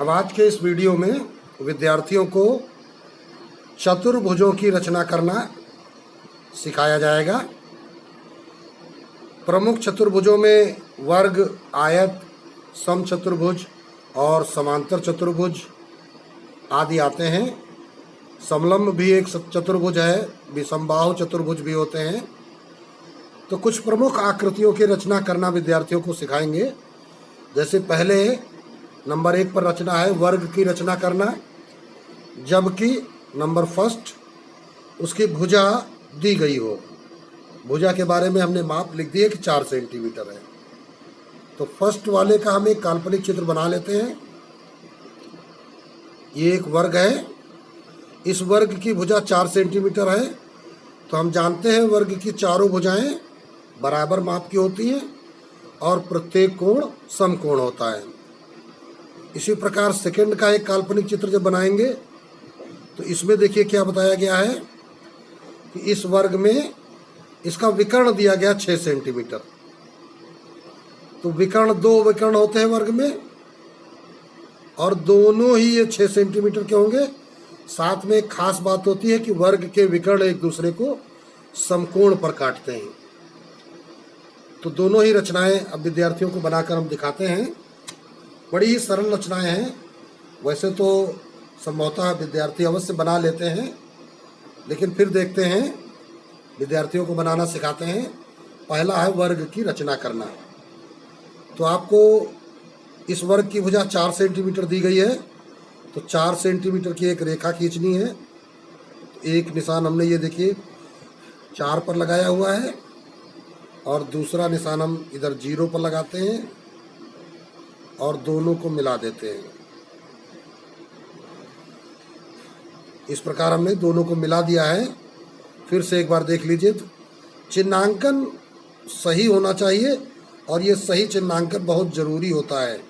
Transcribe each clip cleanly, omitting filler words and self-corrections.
अब आज के इस वीडियो में विद्यार्थियों को चतुर्भुजों की रचना करना सिखाया जाएगा। प्रमुख चतुर्भुजों में वर्ग, आयत, समचतुर्भुज और समांतर चतुर्भुज आदि आते हैं। समलंब भी एक चतुर्भुज है, विषमबाहु चतुर्भुज भी होते हैं। तो कुछ प्रमुख आकृतियों की रचना करना विद्यार्थियों को सिखाएंगे। जैसे पहले नंबर 1 पर रचना है वर्ग की रचना करना, जबकि नंबर फर्स्ट उसकी भुजा दी गई हो। भुजा के बारे में हमने माप लिख दिए कि 4 सेंटीमीटर है। तो फर्स्ट वाले का हम एक काल्पनिक चित्र बना लेते हैं। ये एक वर्ग है, इस वर्ग की भुजा 4 सेंटीमीटर है। तो हम जानते हैं वर्ग की चारों भुजाएं बराबर माप की होती हैं और प्रत्येक कोण समकोण होता है। इसी प्रकार सेकंड का एक काल्पनिक चित्र जब बनाएंगे तो इसमें देखिए क्या बताया गया है कि इस वर्ग में इसका विकर्ण दिया गया 6 सेंटीमीटर। तो विकर्ण 2 विकर्ण होते हैं वर्ग में और दोनों ही ये 6 सेंटीमीटर के होंगे। साथ में एक खास बात होती है कि वर्ग के विकर्ण एक दूसरे को समकोण पर काटते हैं। तो दोनों ही रचनाएं अब विद्यार्थियों को बनाकर हम दिखाते हैं। बड़ी ही सरल रचनाएं हैं। वैसे तो संभवतः विद्यार्थी अवश्य बना लेते हैं, लेकिन फिर देखते हैं, विद्यार्थियों को बनाना सिखाते हैं। पहला है वर्ग की रचना करना। तो आपको इस वर्ग की भुजा 4 सेंटीमीटर दी गई है। तो 4 सेंटीमीटर की एक रेखा खींचनी है। एक निशान हमने ये देखिए 4 पर लगाया हुआ है और दूसरा निशान हम इधर 0 पर लगाते हैं और दोनों को मिला देते हैं। इस प्रकार हमने दोनों को मिला दिया है। फिर से एक बार देख लीजिए, चिन्हांकन सही होना चाहिए और ये सही चिन्हांकन बहुत ज़रूरी होता है।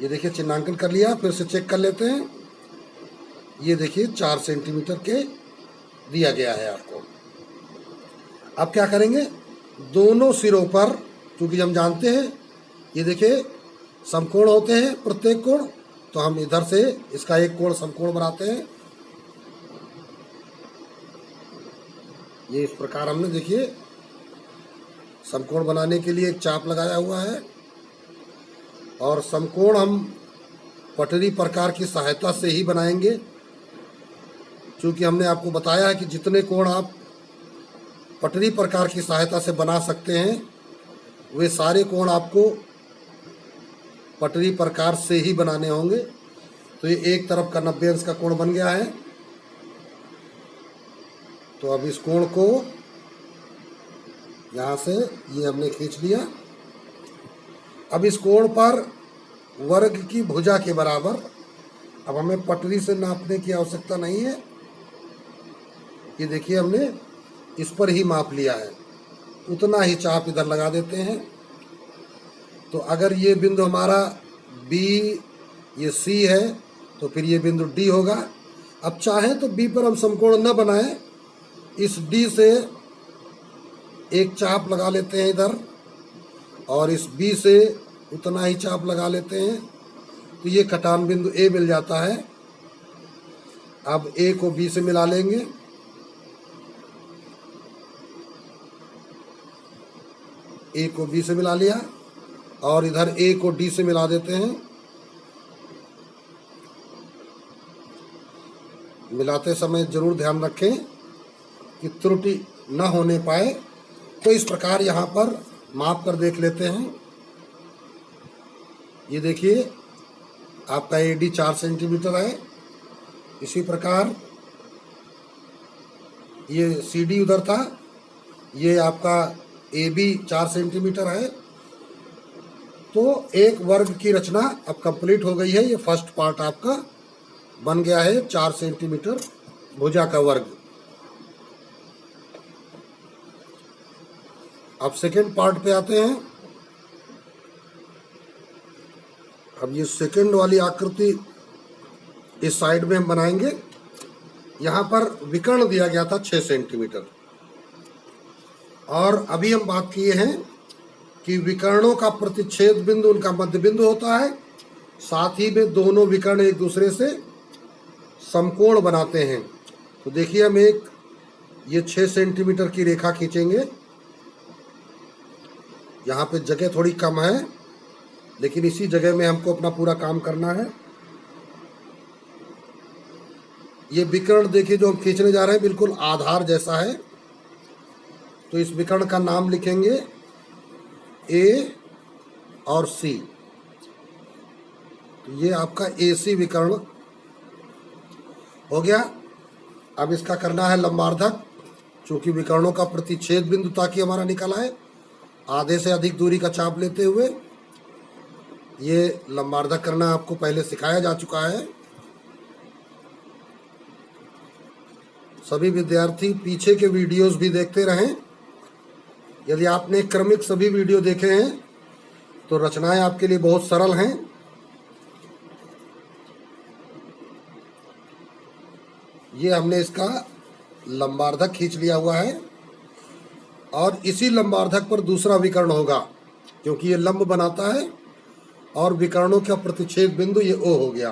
ये देखिए चिन्हांकन कर लिया, फिर से चेक कर लेते हैं। ये देखिए 4 सेंटीमीटर के दिया गया है आपको। अब क्या करेंगे, दोनों सिरों पर, क्योंकि हम जानते हैं ये देखिए समकोण होते हैं प्रत्येक कोण, तो हम इधर से इसका एक कोण समकोण बनाते हैं। ये इस प्रकार हमने देखिए समकोण बनाने के लिए एक चाप लगाया हुआ है और समकोण हम पटरी प्रकार की सहायता से ही बनाएंगे। क्योंकि हमने आपको बताया है कि जितने कोण आप पटरी प्रकार की सहायता से बना सकते हैं वे सारे कोण आपको पटरी प्रकार से ही बनाने होंगे। तो ये एक तरफ का 90 अंश का कोण बन गया है। तो अब इस कोण को यहाँ से ये हमने खींच लिया। अब इस कोण पर वर्ग की भुजा के बराबर, अब हमें पटरी से नापने की आवश्यकता नहीं है। ये देखिए हमने इस पर ही माप लिया है, उतना ही चाप इधर लगा देते हैं। तो अगर ये बिंदु हमारा B, ये C है, तो फिर ये बिंदु D होगा। अब चाहें तो B पर हम समकोण न बनाएं, इस D से एक चाप लगा लेते हैं इधर और इस B से उतना ही चाप लगा लेते हैं। तो ये कटान बिंदु A मिल जाता है। अब A को B से मिला लेंगे। A को B से मिला लिया और इधर A को D से मिला देते हैं। मिलाते समय जरूर ध्यान रखें कि त्रुटि न होने पाए। तो इस प्रकार यहाँ पर माप कर देख लेते हैं। ये देखिए आपका AD 4 सेंटीमीटर है। इसी प्रकार ये CD उधर था, ये आपका AB 4 सेंटीमीटर है। तो एक वर्ग की रचना अब कंप्लीट हो गई है। ये फर्स्ट पार्ट आपका बन गया है 4 सेंटीमीटर भुजा का वर्ग। अब सेकेंड पार्ट पे आते हैं। अब ये सेकेंड वाली आकृति इस साइड में हम बनाएंगे। यहाँ पर विकर्ण दिया गया था 6 सेंटीमीटर और अभी हम बात किए हैं कि विकर्णों का प्रतिच्छेद बिंदु उनका मध्य बिंदु होता है। साथ ही में दोनों विकर्ण एक दूसरे से समकोण बनाते हैं। तो देखिए हम ये 6 सेंटीमीटर की रेखा खींचेंगे। यहाँ पे जगह थोड़ी कम है, लेकिन इसी जगह में हमको अपना पूरा काम करना है। ये विकर्ण देखिए जो हम खींचने जा रहे हैं बिल्कुल आधार जैसा है। तो इस विकर्ण का नाम लिखेंगे ए और सी। तो ये आपका AC विकर्ण हो गया। अब इसका करना है लंबार्धक। चूंकि विकर्णों का प्रतिच्छेद बिंदु ताकि हमारा निकला है, आधे से अधिक दूरी का चाप लेते हुए ये लंबार्धक करना आपको पहले सिखाया जा चुका है। सभी विद्यार्थी पीछे के वीडियोस भी देखते रहें। यदि आपने क्रमिक सभी वीडियो देखे हैं तो रचनाएं आपके लिए बहुत सरल हैं। ये हमने इसका लंबार्धक खींच लिया हुआ है और इसी लंबार्धक पर दूसरा विकर्ण होगा, क्योंकि ये लंब बनाता है और विकर्णों का प्रतिच्छेद बिंदु ये O हो गया।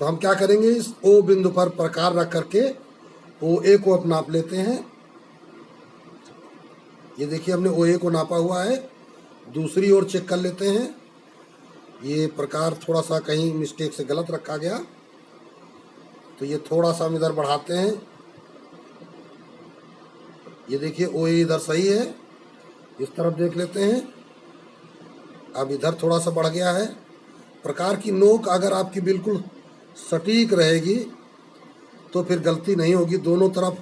तो हम क्या करेंगे, इस O बिंदु पर प्रकार रख करके OA को अब नाप लेते हैं। ये देखिए हमने OA को नापा हुआ है। दूसरी ओर चेक कर लेते हैं। ये प्रकार थोड़ा सा कहीं मिस्टेक से गलत रखा गया, तो ये थोड़ा सा हम इधर बढ़ाते हैं। ये देखिए OA इधर सही है, इस तरफ देख लेते हैं। अब इधर थोड़ा सा बढ़ गया है। प्रकार की नोक अगर आपकी बिल्कुल सटीक रहेगी तो फिर गलती नहीं होगी। दोनों तरफ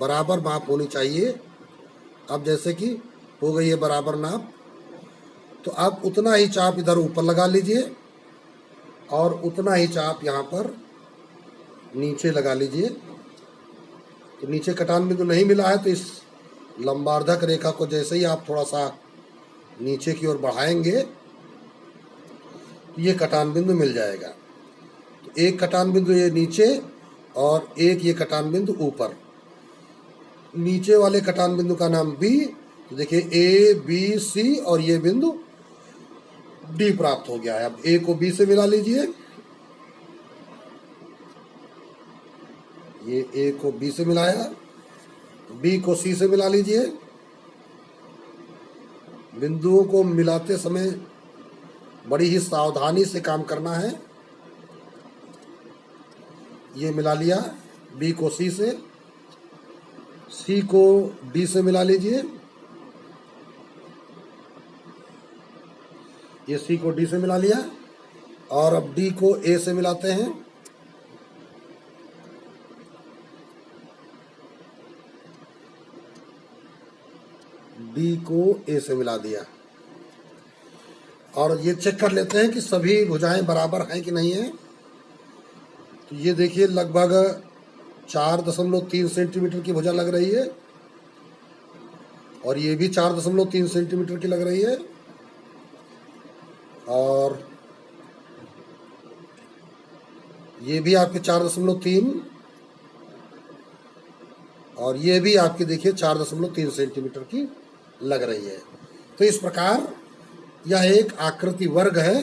बराबर माप होनी चाहिए। अब जैसे कि हो गई है बराबर नाप, तो आप उतना ही चाप इधर ऊपर लगा लीजिए और उतना ही चाप यहाँ पर नीचे लगा लीजिए। तो नीचे कटान बिंदु नहीं मिला है, तो इस लंबार्धक रेखा को जैसे ही आप थोड़ा सा नीचे की ओर बढ़ाएंगे तो ये कटान बिंदु मिल जाएगा। तो एक कटान बिंदु ये नीचे और एक ये कटान बिंदु ऊपर। नीचे वाले कटान बिंदु का नाम B। तो देखिए ABC और ये बिंदु D प्राप्त हो गया है। अब A को B से मिला लीजिए, ये A को B से मिलाया, B को C से मिला लीजिए। बिंदुओं को मिलाते समय बड़ी ही सावधानी से काम करना है। ये मिला लिया B को C से, C को D से मिला लीजिए, ये C को D से मिला लिया और अब D को A से मिलाते हैं। D को A से मिला दिया और ये चेक कर लेते हैं कि सभी भुजाएं बराबर हैं कि नहीं है। तो ये देखिए लगभग 4.3 सेंटीमीटर की भुजा लग रही है और ये भी 4.3 सेंटीमीटर की लग रही है और ये भी आपके 4.3 और ये भी आपके देखिए 4.3 सेंटीमीटर की लग रही है। तो इस प्रकार यह एक आकृति वर्ग है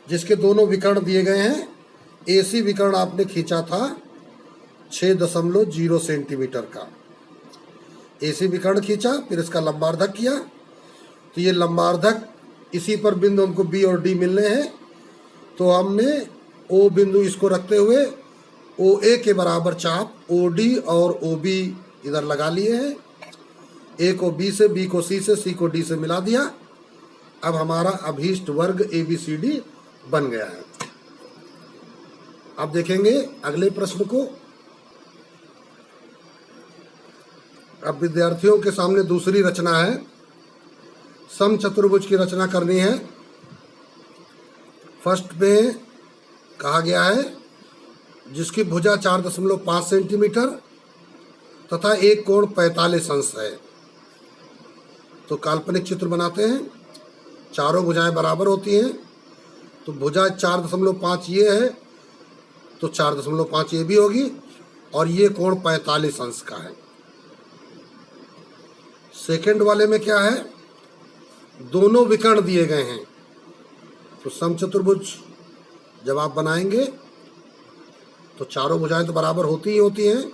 जिसके दोनों विकर्ण दिए गए हैं। AC विकर्ण आपने खींचा था 6.0 सेंटीमीटर का। AC विकर्ण खींचा, फिर इसका लंबार्धक किया। तो ये लंबार्धक इसी पर बिंदु हमको B और D मिलने हैं। तो हमने O बिंदु इसको रखते हुए OA के बराबर चाप OD और OB इधर लगा लिए हैं। A को B से, B को C से, C को D से मिला दिया। अब हमारा अभीष्ट वर्ग ABCD बन गया है। अब देखेंगे अगले प्रश्न को। अब विद्यार्थियों के सामने दूसरी रचना है। समचतुर्भुज की रचना करनी है। फर्स्ट में कहा गया है जिसकी भुजा 4.5 सेंटीमीटर तथा एक कोण 45 अंश है। तो काल्पनिक चित्र बनाते हैं। चारों भुजाएं बराबर होती हैं। तो भुजा 4.5 ये है, तो 4.5 ये भी होगी और ये कोण 45 अंश का है। सेकंड वाले में क्या है, दोनों विकर्ण दिए गए हैं। तो समचतुर्भुज जब आप बनाएंगे तो चारों भुजाएं तो बराबर होती ही होती हैं।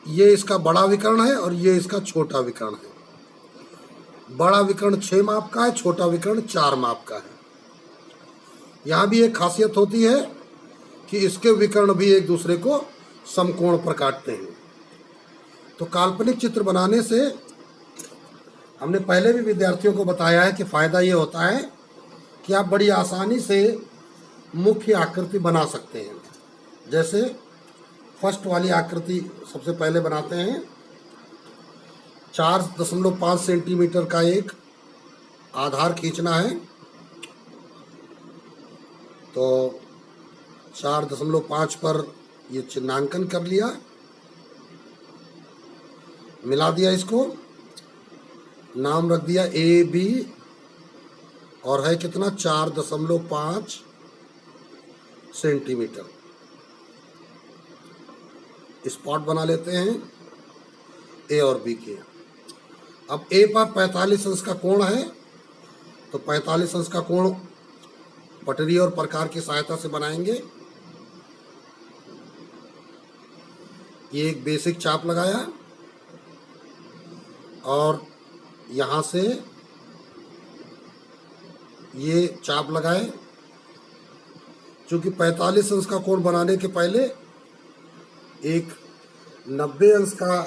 ये इसका बड़ा विकर्ण है और ये इसका छोटा विकर्ण है। बड़ा विकर्ण 6 माप का है, छोटा विकर्ण 4 माप का है। यहाँ भी एक खासियत होती है कि इसके विकर्ण भी एक दूसरे को समकोण पर काटते हैं। तो काल्पनिक चित्र बनाने से हमने पहले भी विद्यार्थियों को बताया है कि फ़ायदा ये होता है कि आप बड़ी आसानी से मुख्य आकृति बना सकते हैं। जैसे फर्स्ट वाली आकृति सबसे पहले बनाते हैं। 4.5 सेंटीमीटर का एक आधार खींचना है। तो 4.5 पर ये चिन्हांकन कर लिया, मिला दिया, इसको नाम रख दिया ए बी, और है कितना 4.5 सेंटीमीटर। स्पॉट बना लेते हैं ए और बी के। अब ए पर 45 अंश का कोण है, तो 45 अंश का कोण पटरी और प्रकार की सहायता से बनाएंगे। ये एक बेसिक चाप लगाया और यहाँ से ये चाप लगाए। चूंकि 45 अंश का कोण बनाने के पहले एक 90 अंश का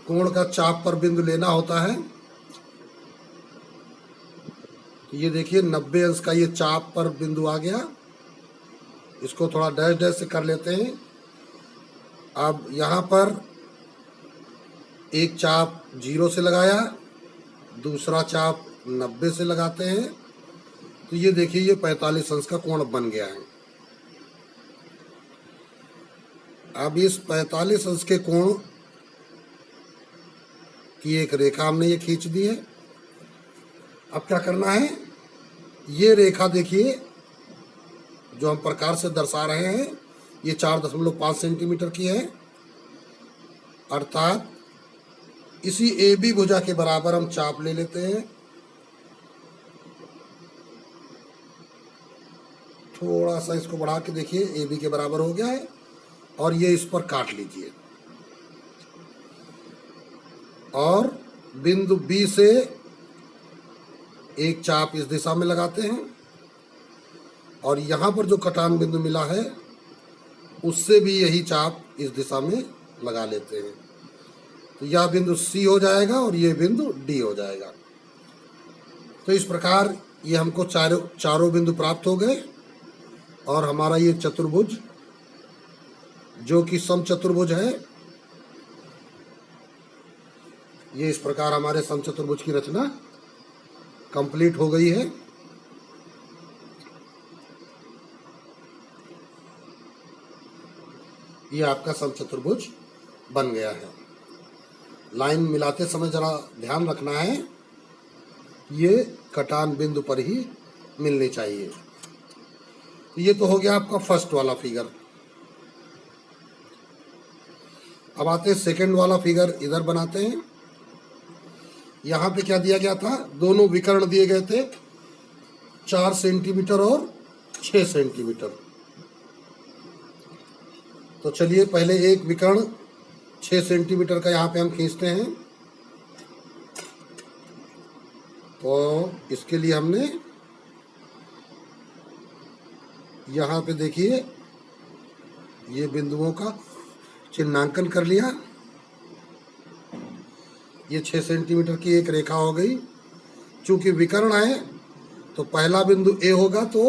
कोण का चाप पर बिंदु लेना होता है। ये देखिए 90 अंश का ये चाप पर बिंदु आ गया। इसको थोड़ा डैश डैश से कर लेते हैं। अब यहाँ पर एक चाप 0 से लगाया, दूसरा चाप 90 से लगाते हैं। तो ये देखिए ये 45 अंश का कोण बन गया है। अब इस 45 अंश के कोण की एक रेखा हमने ये खींच दी है। अब क्या करना है, ये रेखा देखिए जो हम प्रकार से दर्शा रहे हैं, ये 4.5 सेंटीमीटर की है। अर्थात इसी ए बी भुजा के बराबर हम चाप ले लेते हैं। थोड़ा सा इसको बढ़ा के देखिए ए बी के बराबर हो गया है, और ये इस पर काट लीजिए। और बिंदु बी से एक चाप इस दिशा में लगाते हैं, और यहाँ पर जो कटान बिंदु मिला है उससे भी यही चाप इस दिशा में लगा लेते हैं। तो यह बिंदु सी हो जाएगा और ये बिंदु डी हो जाएगा। तो इस प्रकार ये हमको चारों बिंदु प्राप्त हो गए, और हमारा ये चतुर्भुज जो कि समचतुर्भुज है, ये इस प्रकार हमारे समचतुर्भुज की रचना कंप्लीट हो गई है। ये आपका समचतुर्भुज बन गया है। लाइन मिलाते समय जरा ध्यान रखना है, ये कटान बिंदु पर ही मिलनी चाहिए। ये तो हो गया आपका फर्स्ट वाला फिगर। अब आते हैं सेकंड वाला फिगर, इधर बनाते हैं। यहाँ पे क्या दिया गया था, दोनों विकर्ण दिए गए थे 4 सेंटीमीटर और 6 सेंटीमीटर। तो चलिए पहले एक विकर्ण 6 सेंटीमीटर का यहाँ पे हम खींचते हैं। तो इसके लिए हमने यहाँ पे देखिए ये बिंदुओं का चिन्हांकन कर लिया। ये 6 सेंटीमीटर की एक रेखा हो गई। चूंकि विकर्ण है तो पहला बिंदु ए होगा तो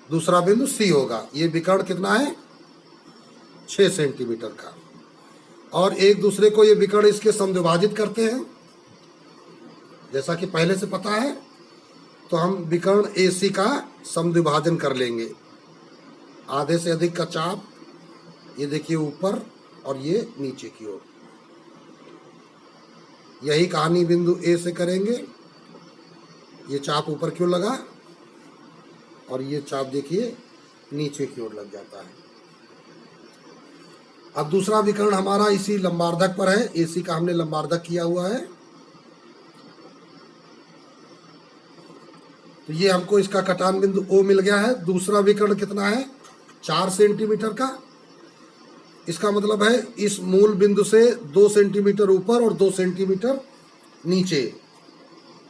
दूसरा बिंदु सी होगा। ये विकर्ण कितना है, 6 सेंटीमीटर का, और एक दूसरे को ये विकर्ण इसके समद्विभाजित करते हैं। जैसा कि पहले से पता है, तो हम विकर्ण ए सी का समद्विभाजन कर लेंगे। आधे से अधिक का चाप ये देखिए ऊपर और ये नीचे की ओर। यही कहानी बिंदु ए से करेंगे। ये चाप ऊपर क्यों लगा, और ये चाप देखिए नीचे की ओर लग जाता है। अब दूसरा विकर्ण हमारा इसी लंबार्धक पर है। एसी का हमने लंबार्धक किया हुआ है। तो ये हमको इसका कटान बिंदु O मिल गया है। दूसरा विकर्ण कितना है? 4 सेंटीमीटर का। इसका मतलब है इस मूल बिंदु से 2 सेंटीमीटर ऊपर और 2 सेंटीमीटर नीचे।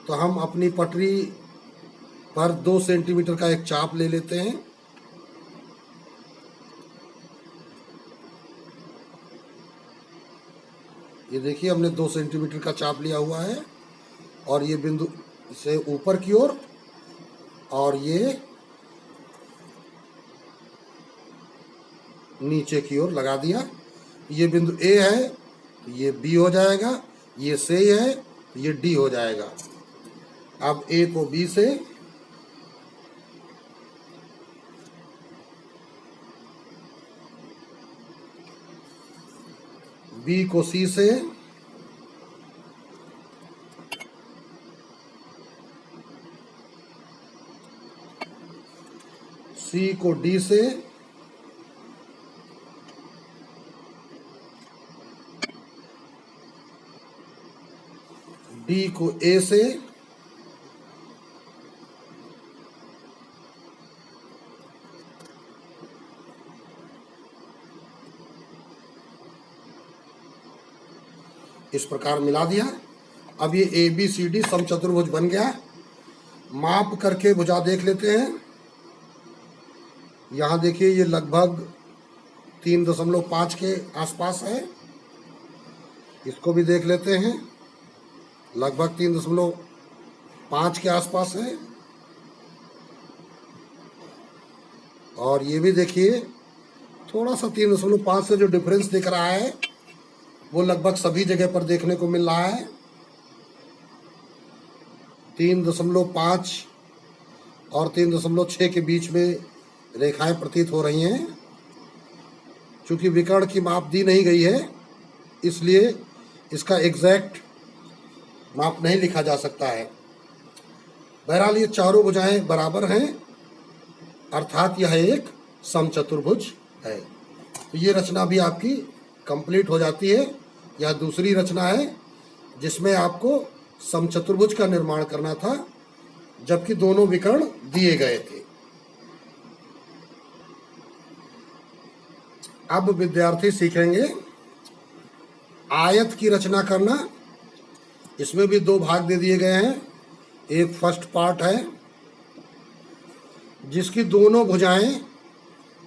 तो हम अपनी पटरी पर 2 सेंटीमीटर का एक चाप ले लेते हैं। ये देखिए हमने 2 सेंटीमीटर का चाप लिया हुआ है और ये बिंदु से ऊपर की ओर और ये नीचे की ओर लगा दिया। ये बिंदु A है तो ये B हो जाएगा, ये C है तो ये D हो जाएगा। अब A को B से, B को C से, C को D से, D को A से, इस प्रकार मिला दिया। अब ये ABCD समचतुर्भुज बन गया। माप करके भुजा देख लेते हैं। यहाँ देखिए ये लगभग 3.5 के आसपास है। इसको भी देख लेते हैं, लगभग 3.5 के आसपास है। और ये भी देखिए थोड़ा सा 3.5 से जो डिफरेंस दिख रहा है वो लगभग सभी जगह पर देखने को मिल रहा है। 3.5 और 3.6 के बीच में रेखाएं प्रतीत हो रही हैं। चूंकि विकर्ण की माप दी नहीं गई है इसलिए इसका एग्जैक्ट माप नहीं लिखा जा सकता है। बहरहाल ये चारों भुजाएं बराबर हैं, अर्थात यह एक समचतुर्भुज है। तो ये रचना भी आपकी कंप्लीट हो जाती है। यह दूसरी रचना है जिसमें आपको समचतुर्भुज का निर्माण करना था जबकि दोनों विकर्ण दिए गए थे। अब विद्यार्थी सीखेंगे आयत की रचना करना। इसमें भी 2 भाग दे दिए गए हैं। एक फर्स्ट पार्ट है जिसकी दोनों भुजाएं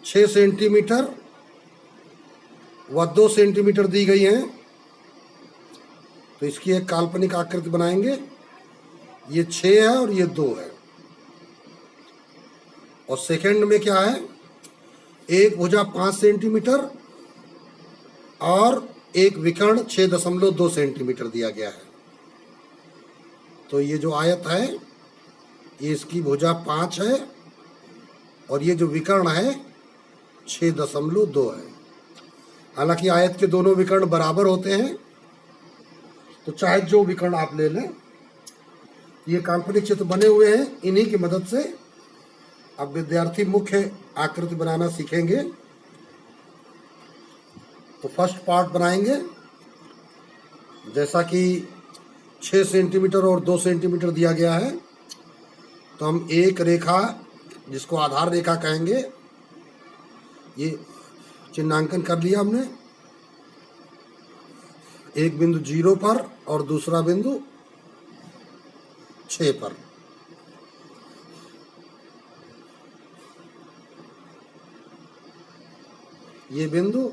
6 सेंटीमीटर व 2 सेंटीमीटर दी गई हैं। तो इसकी एक काल्पनिक आकृति बनाएंगे। ये 6 है और ये 2 है। और सेकंड में क्या है? एक भुजा 5 सेंटीमीटर और एक विकर्ण 6.2 सेंटीमीटर दिया गया है। तो ये जो आयत है ये इसकी भुजा 5 है और ये जो विकर्ण है 6.2 है। हालांकि आयत के दोनों विकर्ण बराबर होते हैं तो चाहे जो विकर्ण आप ले लें। ये काल्पनिक चित्र बने हुए हैं, इन्हीं की मदद से अब विद्यार्थी मुख्य आकृति बनाना सीखेंगे। तो फर्स्ट पार्ट बनाएंगे। जैसा कि 6 सेंटीमीटर और 2 सेंटीमीटर दिया गया है तो हम एक रेखा जिसको आधार रेखा कहेंगे, ये चिन्हांकन कर लिया हमने। एक बिंदु 0 पर और दूसरा बिंदु 6 पर। ये बिंदु,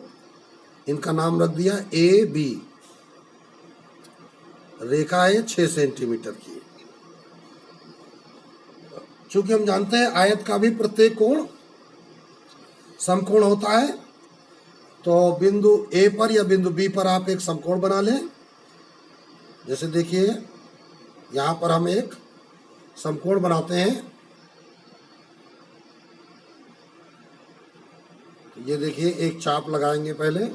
इनका नाम रख दिया AB। रेखा है 6 सेंटीमीटर की। चूंकि हम जानते हैं आयत का भी प्रत्येक कोण समकोण होता है तो बिंदु A पर या बिंदु B पर आप एक समकोण बना लें। जैसे देखिए यहाँ पर हम एक समकोण बनाते हैं। ये देखिए एक चाप लगाएंगे। पहले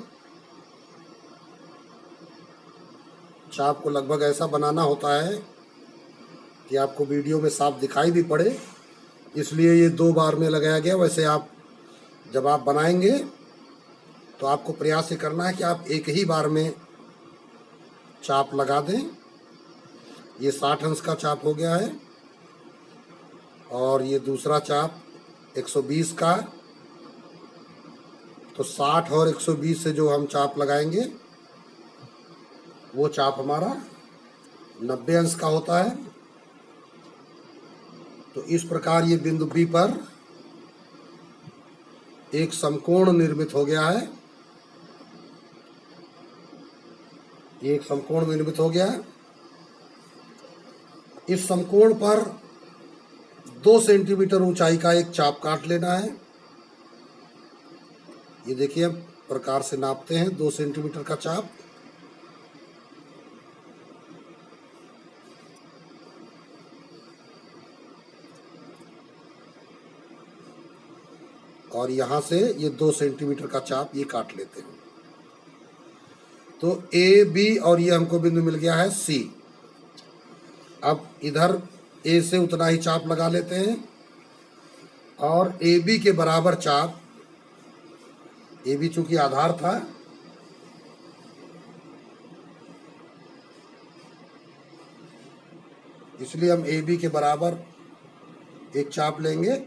चाप को लगभग ऐसा बनाना होता है कि आपको वीडियो में साफ दिखाई भी पड़े, इसलिए ये 2 बार में लगाया गया। वैसे आप जब आप बनाएंगे तो आपको प्रयास ये करना है कि आप एक ही बार में चाप लगा दें। ये 60 अंश का चाप हो गया है। और ये दूसरा चाप 120 का। तो 60 और 120 से जो हम चाप लगाएंगे वो चाप हमारा 90 अंश का होता है। तो इस प्रकार ये बिंदु बी पर एक समकोण निर्मित हो गया है। ये एक समकोण निर्मित हो गया है। इस समकोण पर 2 सेंटीमीटर ऊंचाई का एक चाप काट लेना है। ये देखिए प्रकार से नापते हैं 2 सेंटीमीटर का चाप। और यहाँ से ये 2 सेंटीमीटर का चाप ये काट लेते हैं। तो ए बी और ये हमको बिंदु मिल गया है सी। अब इधर ए से उतना ही चाप लगा लेते हैं और ए बी के बराबर चाप, ए बी चूंकि आधार था, इसलिए हम ए बी के बराबर एक चाप लेंगे।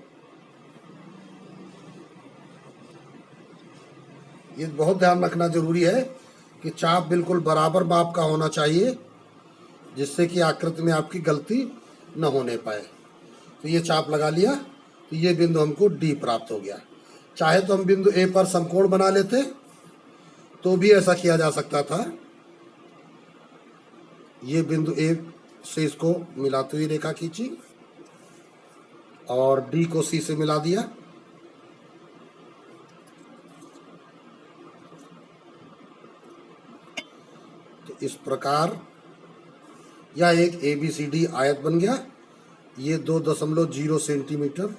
ये बहुत ध्यान रखना जरूरी है कि चाप बिल्कुल बराबर माप का होना चाहिए, जिससे कि आकृति में आपकी गलती न होने पाए। तो ये चाप लगा लिया, तो ये बिंदु हमको डी प्राप्त हो गया। चाहे तो हम बिंदु ए पर समकोण बना लेते तो भी ऐसा किया जा सकता था। ये बिंदु ए से इसको मिलाती हुई रेखा खींची और डी को सी से मिला दिया। तो इस प्रकार यह एक ABCD आयत बन गया। ये 2.0 सेंटीमीटर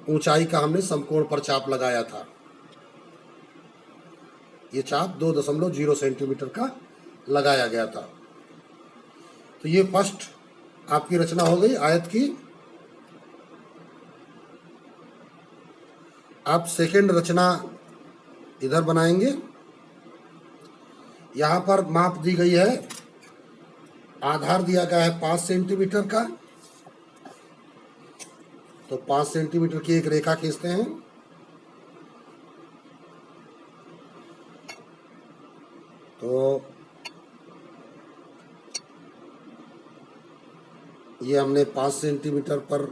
ऊंचाई का हमने समकोण पर चाप लगाया था। ये चाप 2.0 सेंटीमीटर का लगाया गया था। तो ये फर्स्ट आपकी रचना हो गई आयत की। आप सेकंड रचना इधर बनाएंगे। यहाँ पर माप दी गई है, आधार दिया गया है 5 सेंटीमीटर का। तो 5 सेंटीमीटर की एक रेखा खींचते हैं। तो ये हमने 5 सेंटीमीटर पर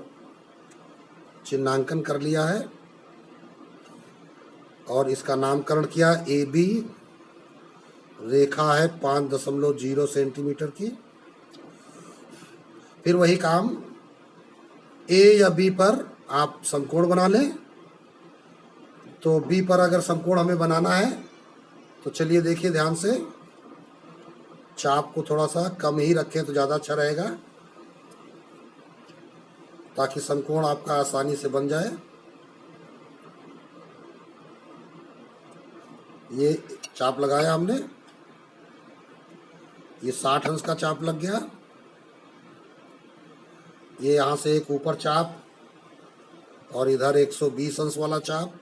चिन्हांकन कर लिया है और इसका नामकरण किया। ए बी रेखा है 5.0 सेंटीमीटर की। फिर वही काम ए या बी पर आप समकोण बना लें। तो बी पर अगर समकोण हमें बनाना है तो चलिए देखिए ध्यान से, चाप को थोड़ा सा कम ही रखें तो ज़्यादा अच्छा रहेगा, ताकि समकोण आपका आसानी से बन जाए। ये चाप लगाया हमने, ये 60 अंश का चाप लग गया। ये यहाँ से एक ऊपर चाप और इधर 120 अंश वाला चाप।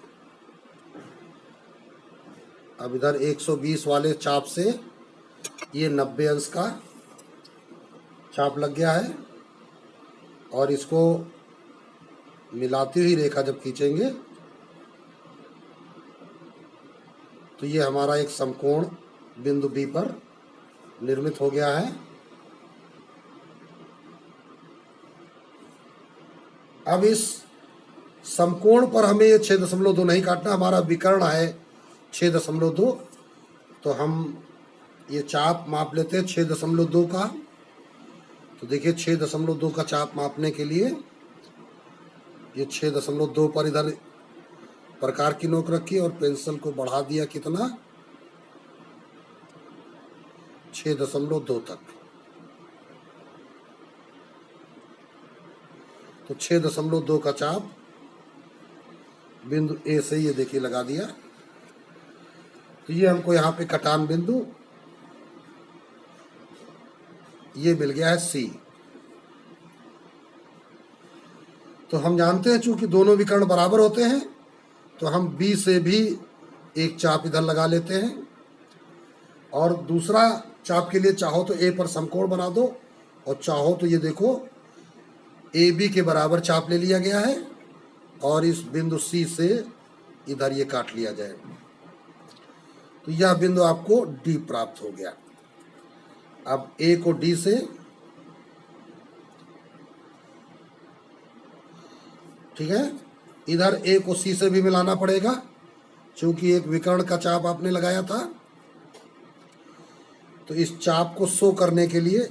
अब इधर 120 वाले चाप से ये 90 अंश का चाप लग गया है और इसको मिलाती हुई रेखा जब खींचेंगे तो ये हमारा एक समकोण बिंदु बी पर निर्मित हो गया है। अब इस समकोण पर हमें ये 6.2 नहीं काटना, हमारा विकर्ण है 6.2। तो हम ये चाप माप लेते हैं 6.2 का। तो देखिए 6.2 का चाप मापने के लिए ये 6.2 पर इधर प्रकार की नोक रखी और पेंसिल को बढ़ा दिया कितना, 6.2 तक। तो 6.2 का चाप बिंदु ए से ये देखिए लगा दिया। तो ये हमको यहाँ पे कटान बिंदु ये मिल गया है सी। तो हम जानते हैं चूंकि दोनों विकर्ण बराबर होते हैं तो हम बी से भी एक चाप इधर लगा लेते हैं और दूसरा चाप के लिए चाहो तो ए पर समकोण बना दो और चाहो तो ये देखो ए बी के बराबर चाप ले लिया गया है और इस बिंदु सी से इधर ये काट लिया जाए, तो यह बिंदु आपको डी प्राप्त हो गया। अब ए को डी से, ठीक है, इधर ए को सी से भी मिलाना पड़ेगा क्योंकि एक विकर्ण का चाप आपने लगाया था। तो इस चाप को शो करने के लिए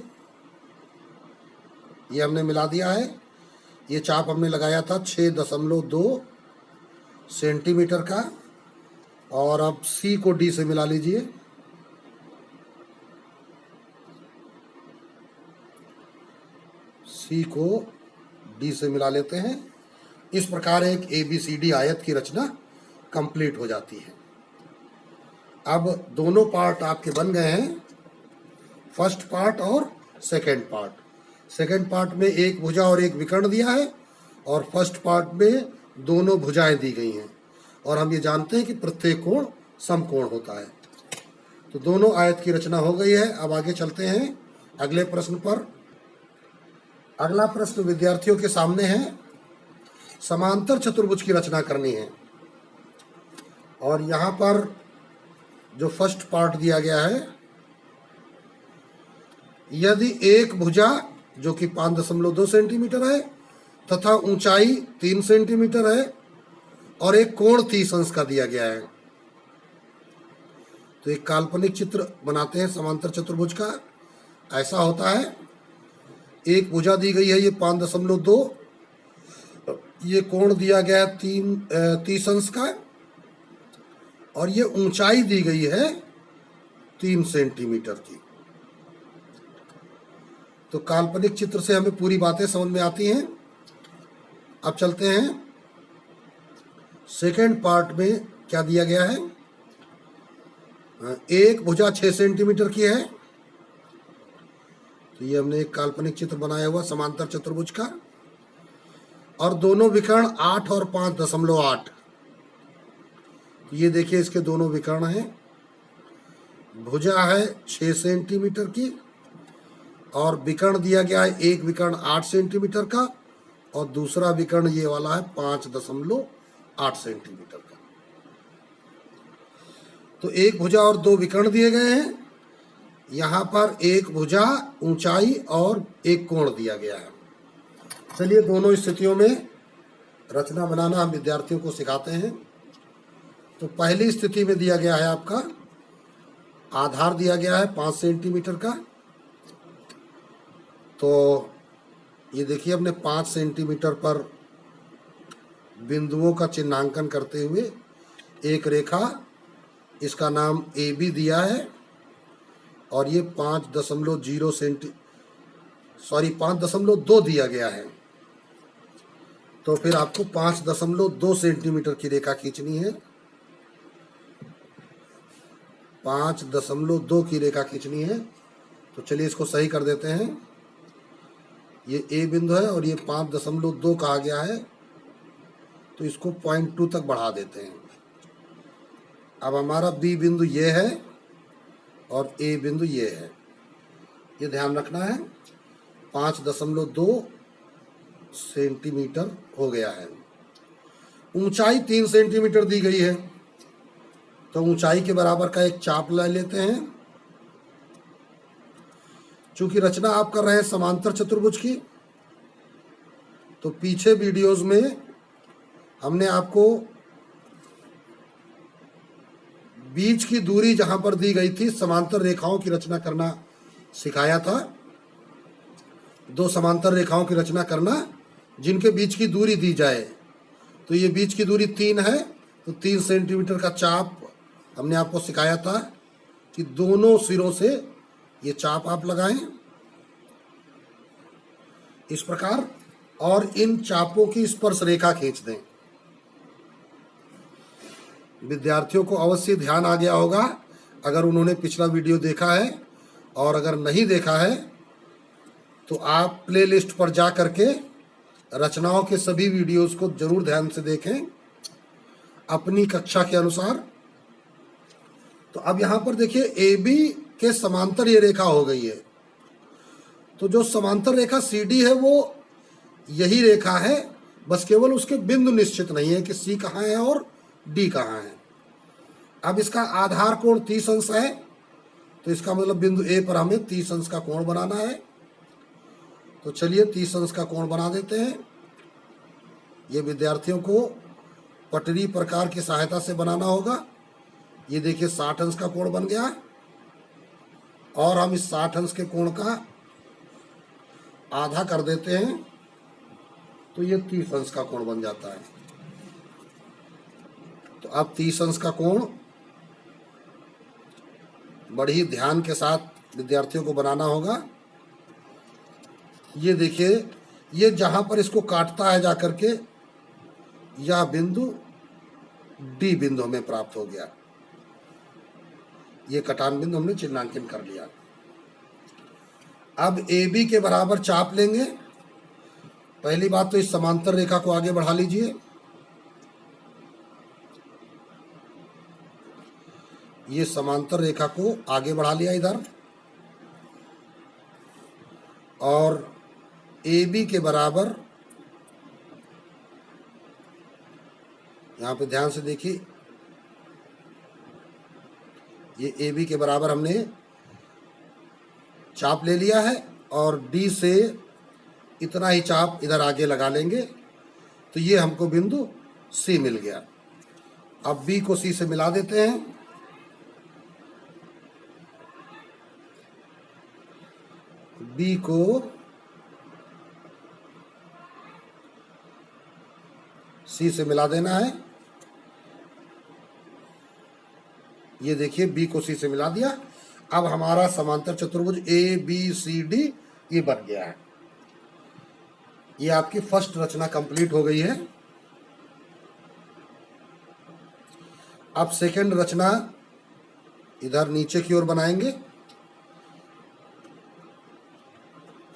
ये हमने मिला दिया है। ये चाप हमने लगाया था 6.2 सेंटीमीटर का, और अब सी को डी से मिला लीजिए। सी को डी से मिला लेते हैं। इस प्रकार एक ABCD आयत की रचना कंप्लीट हो जाती है। अब दोनों पार्ट आपके बन गए हैं, फर्स्ट पार्ट और सेकंड पार्ट। सेकंड पार्ट में एक भुजा और एक विकर्ण दिया है और फर्स्ट पार्ट में दोनों भुजाएं दी गई हैं, और हम ये जानते हैं कि प्रत्येक कोण समकोण होता है। तो दोनों आयत की रचना हो गई है। अब आगे चलते हैं अगले प्रश्न पर। अगला प्रश्न विद्यार्थियों के सामने है, समांतर चतुर्भुज की रचना करनी है। और यहाँ पर जो फर्स्ट पार्ट दिया गया है, यदि एक भुजा जो कि 5.2 सेंटीमीटर है तथा ऊंचाई 3 सेंटीमीटर है और एक कोण 30 अंश का दिया गया है, तो एक काल्पनिक चित्र बनाते हैं समांतर चतुर्भुज का। ऐसा होता है, एक भुजा दी गई है ये 5.2, ये कोण दिया गया है 30 अंश का, और ये ऊंचाई दी गई है 3 सेंटीमीटर की। तो काल्पनिक चित्र से हमें पूरी बातें समझ में आती हैं। अब चलते हैं सेकेंड पार्ट में क्या दिया गया है। एक भुजा 6 सेंटीमीटर की है, तो ये हमने एक काल्पनिक चित्र बनाया हुआ समांतर चतुर्भुज का, और दोनों विकर्ण 8 और 5.8। ये देखिए इसके दोनों विकर्ण हैं। भुजा है 6 सेंटीमीटर की और विकर्ण दिया गया है, एक विकर्ण 8 सेंटीमीटर का और दूसरा विकर्ण ये वाला है 5.8 सेंटीमीटर का। तो एक भुजा और दो विकर्ण दिए गए हैं। यहाँ पर एक भुजा, ऊंचाई और एक कोण दिया गया है। चलिए दोनों स्थितियों में रचना बनाना हम विद्यार्थियों को सिखाते हैं। तो पहली स्थिति में दिया गया है आपका आधार दिया गया है 5 सेंटीमीटर का। तो ये देखिए हमने 5 सेंटीमीटर पर बिंदुओं का चिन्हांकन करते हुए एक रेखा, इसका नाम AB दिया है, और ये 5.2 दिया गया है। तो फिर आपको 5.2 सेंटीमीटर की रेखा खींचनी है। 5.2 की रेखा खींचनी है। तो चलिए इसको सही कर देते हैं। ये A बिंदु है और ये 5.2 कहा गया है, तो इसको 0.2 तक बढ़ा देते हैं। अब हमारा B बिंदु ये है और A बिंदु ये है, ये ध्यान रखना है। 5.2 सेंटीमीटर हो गया है। ऊंचाई 3 सेंटीमीटर दी गई है, तो ऊंचाई के बराबर का एक चाप ले लेते हैं। चूंकि रचना आप कर रहे हैं समांतर चतुर्भुज की, तो पीछे वीडियोस में हमने आपको बीच की दूरी जहां पर दी गई थी समांतर रेखाओं की रचना करना सिखाया था। 2 समांतर रेखाओं की रचना करना जिनके बीच की दूरी दी जाए। तो ये बीच की दूरी 3 है, तो 3 सेंटीमीटर का चाप हमने आपको सिखाया था कि दोनों सिरों से ये चाप आप लगाएं इस प्रकार, और इन चापों की स्पर्श रेखा खींच दें। विद्यार्थियों को अवश्य ध्यान आ गया होगा अगर उन्होंने पिछला वीडियो देखा है, और अगर नहीं देखा है तो आप प्लेलिस्ट पर जा करके रचनाओं के सभी वीडियोस को जरूर ध्यान से देखें अपनी कक्षा के अनुसार। तो अब यहाँ पर देखिए AB के समांतर ये रेखा हो गई है। तो जो समांतर रेखा CD है वो यही रेखा है, बस केवल उसके बिंदु निश्चित नहीं है कि सी कहाँ है और डी कहाँ है। अब इसका आधार कोण 30 अंश है, तो इसका मतलब बिंदु ए पर हमें 30 अंश का कोण बनाना है। तो चलिए 30 अंश का कोण बना देते हैं। ये विद्यार्थियों को पटरी प्रकार की सहायता से बनाना होगा। ये देखिए 60 अंश का कोण बन गया, और हम इस 60 अंश के कोण का आधा कर देते हैं, तो ये 30 अंश का कोण बन जाता है। तो अब 30 अंश का कोण बड़ी ध्यान के साथ विद्यार्थियों को बनाना होगा। ये देखिए, ये जहां पर इसको काटता है जाकर के, यह बिंदु डी बिंदु हमें प्राप्त हो गया। ये कटान बिंदु हमने चिन्हांकन कर लिया। अब ए बी के बराबर चाप लेंगे। पहली बात तो इस समांतर रेखा को आगे बढ़ा लीजिए। ये समांतर रेखा को आगे बढ़ा लिया इधर, और ए बी के बराबर, यहां पे ध्यान से देखिए, ये ए बी के बराबर हमने चाप ले लिया है, और डी से इतना ही चाप इधर आगे लगा लेंगे, तो ये हमको बिंदु सी मिल गया। अब बी को सी से मिला देते हैं। बी को सी से मिला देना है। ये देखिए बी को सी से मिला दिया। अब हमारा समांतर चतुर्भुज ए बी सी डी ये बन गया है। ये आपकी फर्स्ट रचना कंप्लीट हो गई है। अब सेकंड रचना इधर नीचे की ओर बनाएंगे।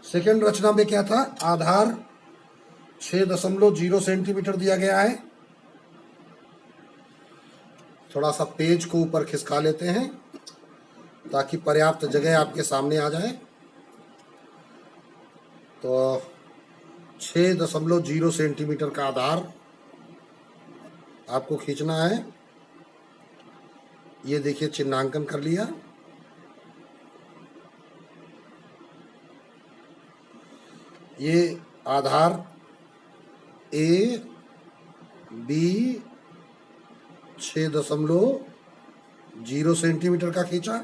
सेकंड रचना में क्या था, आधार 6.0 सेंटीमीटर दिया गया है। थोड़ा सा पेज को ऊपर खिसका लेते हैं ताकि पर्याप्त जगह आपके सामने आ जाए। तो 6.0 सेंटीमीटर का आधार आपको खींचना है। ये देखिए चिन्हांकन कर लिया। ये आधार ए बी 6.0 सेंटीमीटर का खींचा।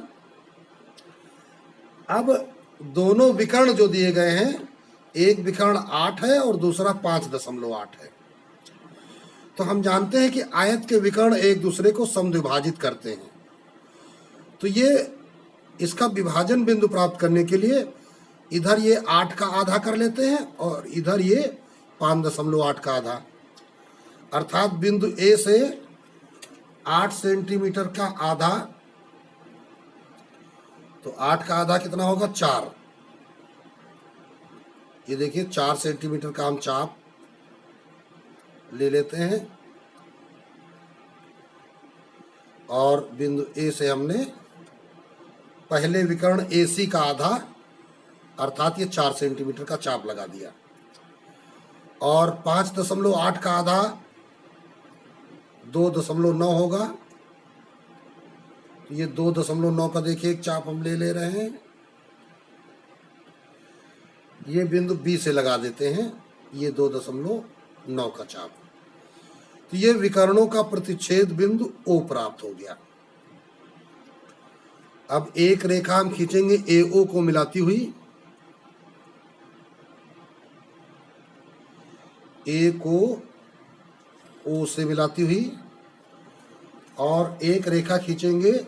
अब दोनों विकर्ण जो दिए गए हैं, एक विकर्ण 8 है और दूसरा 5.8 है। तो हम जानते हैं कि आयत के विकर्ण एक दूसरे को समद्विभाजित करते हैं। तो ये इसका विभाजन बिंदु प्राप्त करने के लिए इधर ये 8 का आधा कर लेते हैं और इधर ये 5.8 का आधा, अर्थात बिंदु ए से 8 सेंटीमीटर का आधा। तो 8 का आधा कितना होगा, 4। ये देखिए 4 सेंटीमीटर का हम चाप ले लेते हैं, और बिंदु ए से हमने पहले विकर्ण AC का आधा, अर्थात ये 4 सेंटीमीटर का चाप लगा दिया। और 5.8 का आधा 2.9 होगा। तो ये 2.9 का देखिए एक चाप हम ले रहे हैं। ये बिंदु बी से लगा देते हैं, ये 2.9 का चाप। तो ये विकर्णों का प्रतिच्छेद बिंदु O प्राप्त हो गया। अब एक रेखा हम खींचेंगे AO को मिलाती हुई। A को O से मिलाती हुई, और एक रेखा खींचेंगे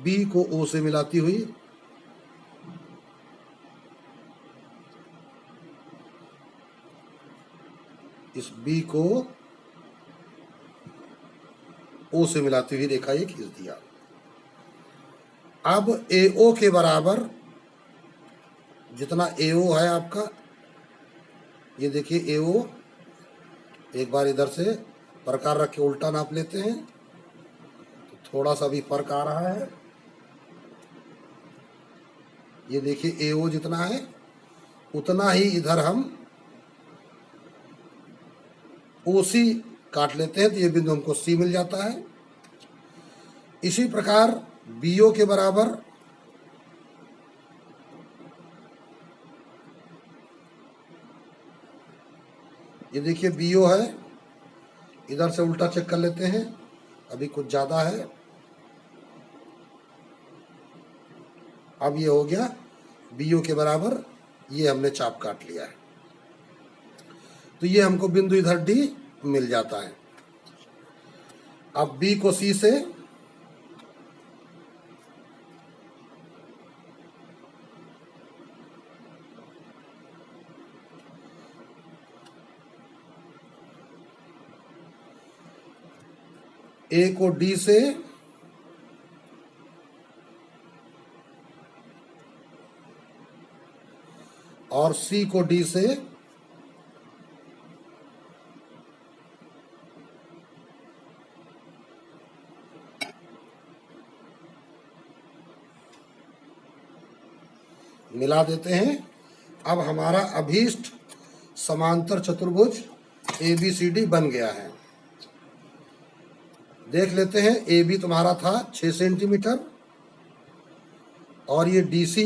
B को O से मिलाती हुई। इस B को O से मिलाती हुई रेखा ये खींच दिया। अब AO के बराबर जितना AO है आपका, ये देखिए AO, एक बार इधर से प्रकार रख के उल्टा नाप लेते हैं, तो थोड़ा सा भी फर्क आ रहा है। ये देखिए AO जितना है उतना ही इधर हम OC काट लेते हैं तो ये बिंदु हमको C मिल जाता है। इसी प्रकार BO के बराबर ये देखिए BO है, इधर से उल्टा चेक कर लेते हैं, अभी कुछ ज़्यादा है। अब ये हो गया BO के बराबर, ये हमने चाप काट लिया है। तो ये हमको बिंदु इधर D मिल जाता है। अब B को C से A को D से और C को D से मिला देते हैं। अब हमारा अभीष्ट समांतर चतुर्भुज ABCD बन गया है। देख लेते हैं, AB तुम्हारा था 6 सेंटीमीटर और ये DC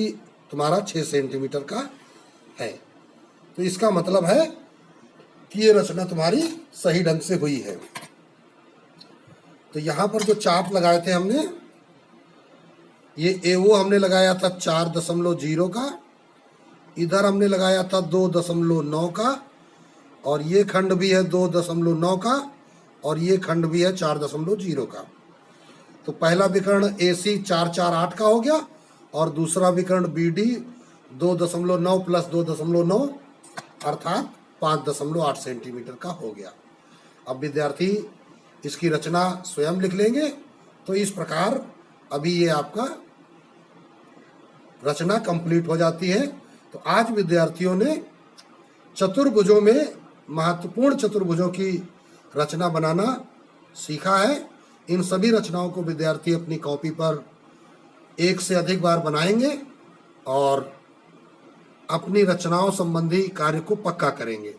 तुम्हारा 6 सेंटीमीटर का है। तो इसका मतलब है कि ये रचना तुम्हारी सही ढंग से हुई है। तो यहाँ पर जो चाप लगाए थे हमने, ये AO हमने लगाया था 4.0 का, इधर हमने लगाया था 2.9 का, और ये खंड भी है 2.9 का, और ये खंड भी है 4.0 का। तो पहला विकर्ण AC 448 का हो गया और दूसरा विकर्ण BD 2.9 प्लस 2.9 अर्थात 5.8 सेंटीमीटर का हो गया। अब विद्यार्थी इसकी रचना स्वयं लिख लेंगे। तो इस प्रकार अभी ये आपका रचना कंप्लीट हो जाती है। तो आज विद्यार्थियों ने चतुर्भुजों में, महत्वपूर्ण चतुर्भुजों की रचना बनाना सीखा है। इन सभी रचनाओं को विद्यार्थी अपनी कॉपी पर एक से अधिक बार बनाएंगे और अपनी रचनाओं संबंधी कार्य को पक्का करेंगे।